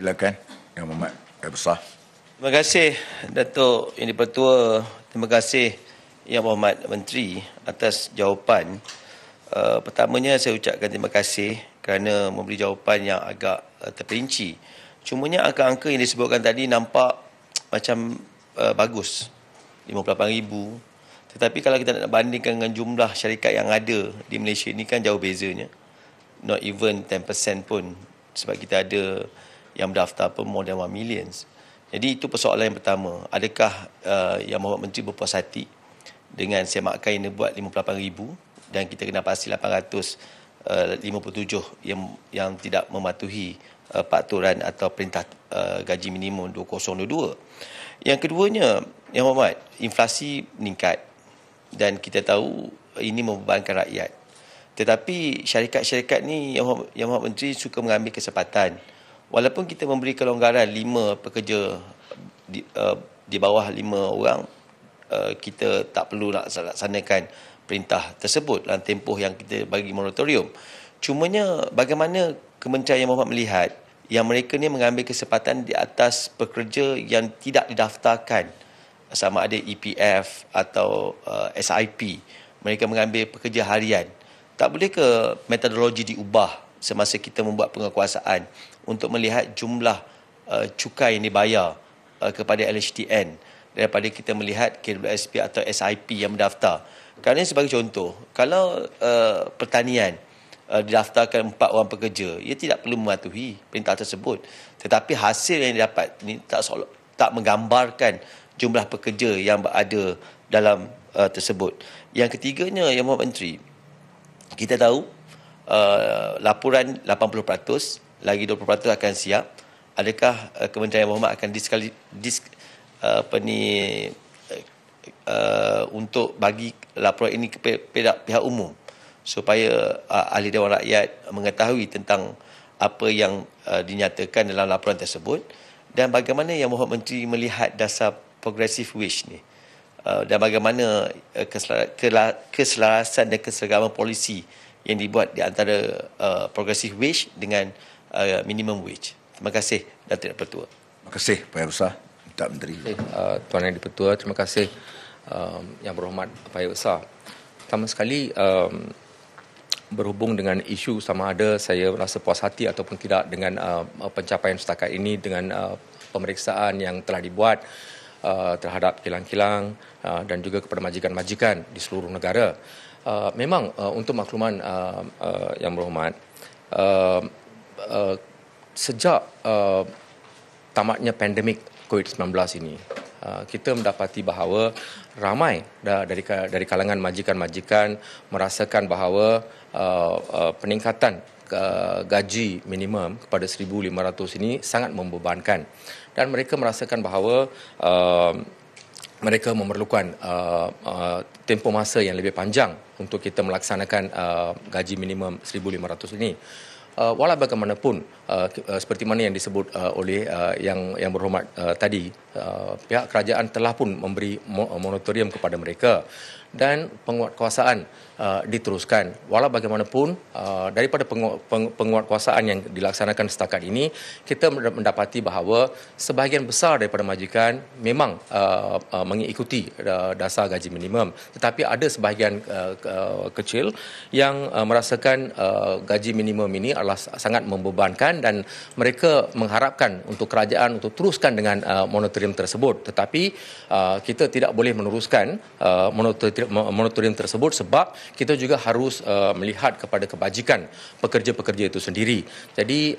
Silakan Yang Berhormat Yang Besar. Terima kasih Datuk Yang di-Pertua. Terima kasih Yang Berhormat Menteri atas jawapan. Pertamanya saya ucapkan terima kasih kerana memberi jawapan yang agak terperinci. Cumanya angka-angka yang disebutkan tadi nampak macam bagus, 58,000. Tetapi kalau kita nak bandingkan dengan jumlah syarikat yang ada di Malaysia ini kan jauh bezanya. Not even 10% pun, sebab kita ada yang berdaftar pun more than 1 million. Jadi itu persoalan yang pertama. Adakah Yang Berhormat Menteri berpuas hati dengan semakan yang buat 58,000 dan kita kena pasti 857 yang tidak mematuhi peraturan atau perintah gaji minimum 2022. Yang keduanya, Yang Berhormat, inflasi meningkat dan kita tahu ini membebankan rakyat. Tetapi syarikat-syarikat ni Yang Berhormat Menteri suka mengambil kesempatan. Walaupun kita memberi kelonggaran 5 pekerja di bawah 5 orang, kita tak perlu nak laksanakan perintah tersebut dalam tempoh yang kita bagi moratorium. Cumanya bagaimana Kementerian Yang Berhormat melihat yang mereka ni mengambil kesempatan di atas pekerja yang tidak didaftarkan, sama ada EPF atau SIP. Mereka mengambil pekerja harian. Tak boleh ke metodologi diubah semasa kita membuat penguatkuasaan untuk melihat jumlah cukai yang dibayar kepada LHTN daripada kita melihat KWSP atau SIP yang mendaftar. Kerana sebagai contoh, kalau pertanian didaftarkan 4 orang pekerja, ia tidak perlu mematuhi perintah tersebut. Tetapi hasil yang didapat ini tak menggambarkan jumlah pekerja yang berada dalam tersebut. Yang ketiganya, Yang Berhormat Menteri, kita tahu laporan 80%, lagi 20% akan siap. Adakah Kementerian Yang Berhormat akan untuk bagi laporan ini ke pihak umum supaya ahli Dewan Rakyat mengetahui tentang apa yang dinyatakan dalam laporan tersebut, dan bagaimana Yang Berhormat Menteri melihat dasar progressive wage ni, dan bagaimana keselarasan dan keseragaman polisi yang dibuat di antara progressive wage dengan minimum wage. Terima kasih Datuk Yang Pertua. Terima kasih Pak Yang Besar. Minta Menteri. Tuan Yang di-Pertua, terima kasih Yang Berhormat Pak Yang Besar. Pertama sekali, berhubung dengan isu sama ada saya rasa puas hati ataupun tidak dengan pencapaian setakat ini dengan pemeriksaan yang telah dibuat terhadap kilang-kilang dan juga kepada majikan-majikan di seluruh negara. Memang untuk makluman Yang Berhormat, sejak tamatnya pandemik COVID-19 ini, kita mendapati bahawa ramai dari kalangan majikan-majikan merasakan bahawa peningkatan gaji minimum kepada 1,500 ini sangat membebankan, dan mereka merasakan bahawa mereka memerlukan tempoh masa yang lebih panjang untuk kita melaksanakan gaji minimum 1,500 ini. Walau bagaimanapun, seperti mana yang disebut oleh yang berhormat tadi, pihak kerajaan telah pun memberi moratorium kepada mereka dan penguatkuasaan diteruskan. Walau bagaimanapun, daripada penguatkuasaan yang dilaksanakan setakat ini, kita mendapati bahawa sebahagian besar daripada majikan memang mengikuti dasar gaji minimum, tetapi ada sebahagian kecil yang merasakan gaji minimum ini adalah sangat membebankan, dan mereka mengharapkan untuk kerajaan untuk teruskan dengan moratorium tersebut. Tetapi kita tidak boleh meneruskan moratorium tersebut sebab kita juga harus melihat kepada kebajikan pekerja-pekerja itu sendiri. Jadi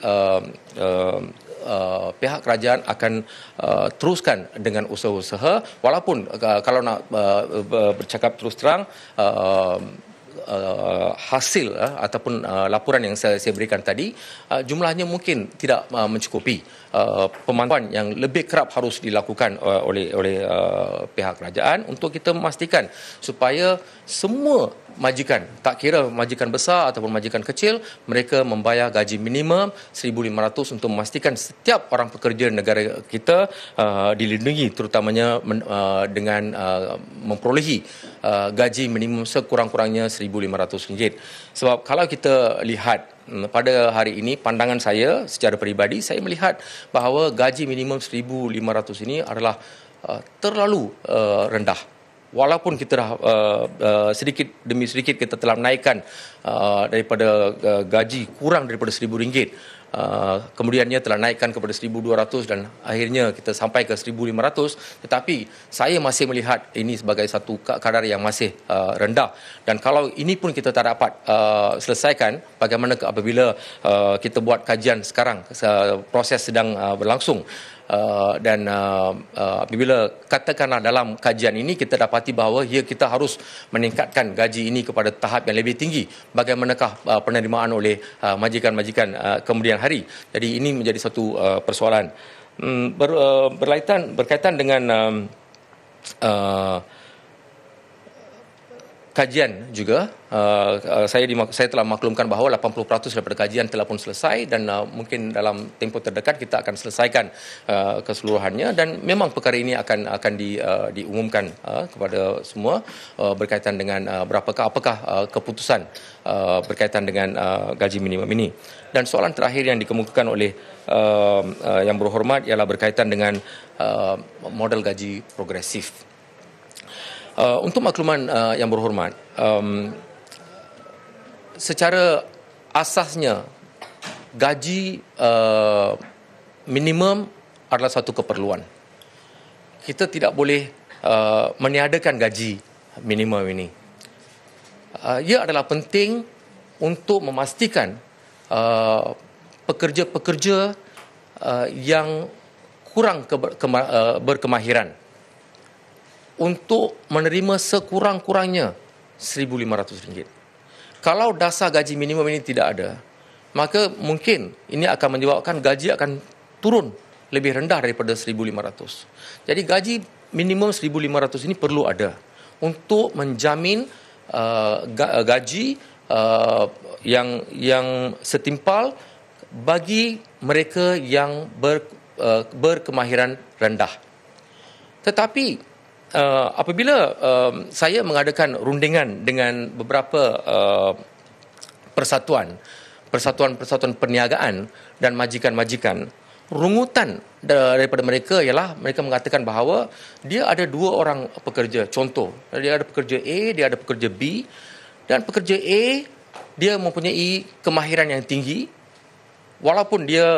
pihak kerajaan akan teruskan dengan usaha-usaha, walaupun kalau nak bercakap terus terang, hasil ataupun laporan yang saya berikan tadi, jumlahnya mungkin tidak mencukupi. Pemantauan yang lebih kerap harus dilakukan oleh pihak kerajaan untuk kita memastikan supaya semua majikan, tak kira majikan besar ataupun majikan kecil, mereka membayar gaji minimum 1,500 untuk memastikan setiap orang pekerja negara kita dilindungi, terutamanya dengan memperolehi gaji minimum sekurang-kurangnya RM1,500. Sebab kalau kita lihat pada hari ini, pandangan saya secara peribadi, saya melihat bahawa gaji minimum RM1,500 ini adalah terlalu rendah. Walaupun kita dah sedikit demi sedikit kita telah menaikkan daripada gaji kurang daripada RM1,000, kemudiannya telah naikkan kepada RM1,200 dan akhirnya kita sampai ke RM1,500, tetapi saya masih melihat ini sebagai satu kadar yang masih rendah. Dan kalau ini pun kita tak dapat selesaikan, bagaimana apabila kita buat kajian sekarang, proses sedang berlangsung, dan apabila katakanlah dalam kajian ini kita dapati bahawa kita harus meningkatkan gaji ini kepada tahap yang lebih tinggi, bagaimanakah penerimaan oleh majikan-majikan kemudian hari. Jadi ini menjadi satu persoalan. Berkaitan dengan kajian juga, saya telah maklumkan bahawa 80% daripada kajian telah pun selesai dan mungkin dalam tempoh terdekat kita akan selesaikan keseluruhannya, dan memang perkara ini akan diumumkan kepada semua berkaitan dengan apakah keputusan berkaitan dengan gaji minimum ini. Dan soalan terakhir yang dikemukakan oleh yang berhormat ialah berkaitan dengan model gaji progresif. Untuk makluman yang berhormat, secara asasnya gaji minimum adalah satu keperluan. Kita tidak boleh meniadakan gaji minimum ini. Ia adalah penting untuk memastikan pekerja-pekerja yang kurang berkemahiran untuk menerima sekurang-kurangnya RM1,500. Kalau dasar gaji minimum ini tidak ada, maka mungkin ini akan menyebabkan gaji akan turun lebih rendah daripada RM1,500. Jadi gaji minimum RM1,500 ini perlu ada untuk menjamin gaji yang setimpal bagi mereka yang berkemahiran rendah. Tetapi apabila saya mengadakan rundingan dengan beberapa persatuan perniagaan dan majikan-majikan, rungutan daripada mereka ialah mereka mengatakan bahawa dia ada dua orang pekerja. Contoh, dia ada pekerja A, dia ada pekerja B, dan pekerja A dia mempunyai kemahiran yang tinggi walaupun dia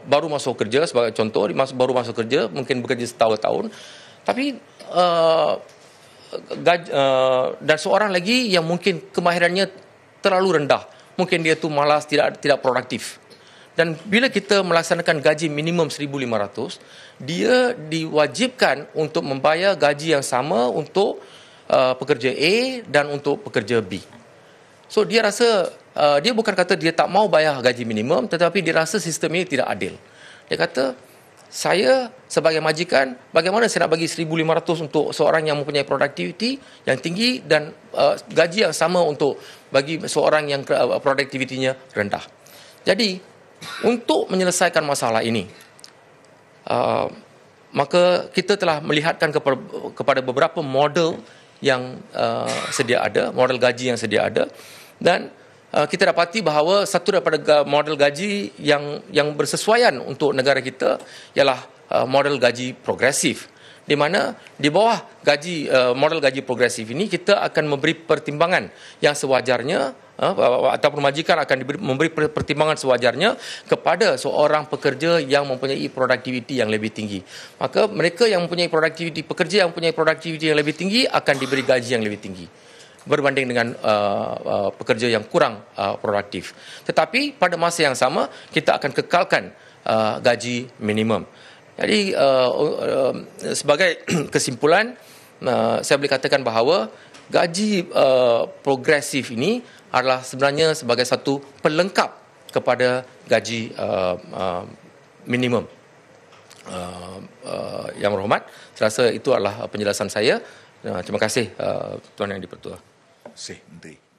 baru masuk kerja. Sebagai contoh, dia baru masuk kerja, mungkin bekerja setahun, tapi dan seorang lagi yang mungkin kemahirannya terlalu rendah, mungkin dia tu malas, tidak produktif. Dan bila kita melaksanakan gaji minimum RM1,500, dia diwajibkan untuk membayar gaji yang sama untuk pekerja A dan untuk pekerja B. So dia rasa, dia bukan kata dia tak mau bayar gaji minimum, tetapi dia rasa sistem ini tidak adil. Dia kata, saya sebagai majikan, bagaimana saya nak bagi RM1,500 untuk seorang yang mempunyai produktiviti yang tinggi dan gaji yang sama untuk bagi seorang yang produktivitinya rendah. Jadi, untuk menyelesaikan masalah ini, maka kita telah melihatkan kepada beberapa model yang sedia ada, model gaji yang sedia ada, dan kita dapati bahawa satu daripada model gaji yang bersesuaian untuk negara kita ialah model gaji progresif, di mana di bawah model gaji progresif ini kita akan memberi pertimbangan yang sewajarnya, ataupun majikan akan memberi pertimbangan sewajarnya kepada seorang pekerja yang mempunyai produktiviti yang lebih tinggi. Maka mereka yang mempunyai pekerja yang mempunyai produktiviti yang lebih tinggi akan diberi gaji yang lebih tinggi berbanding dengan pekerja yang kurang produktif. Tetapi pada masa yang sama kita akan kekalkan gaji minimum. Jadi sebagai kesimpulan, saya boleh katakan bahawa gaji progresif ini adalah sebenarnya sebagai satu pelengkap kepada gaji minimum. Yang berhormat, saya rasa itu adalah penjelasan saya. Terima kasih Tuan Yang di-Pertua. kasih Menteri.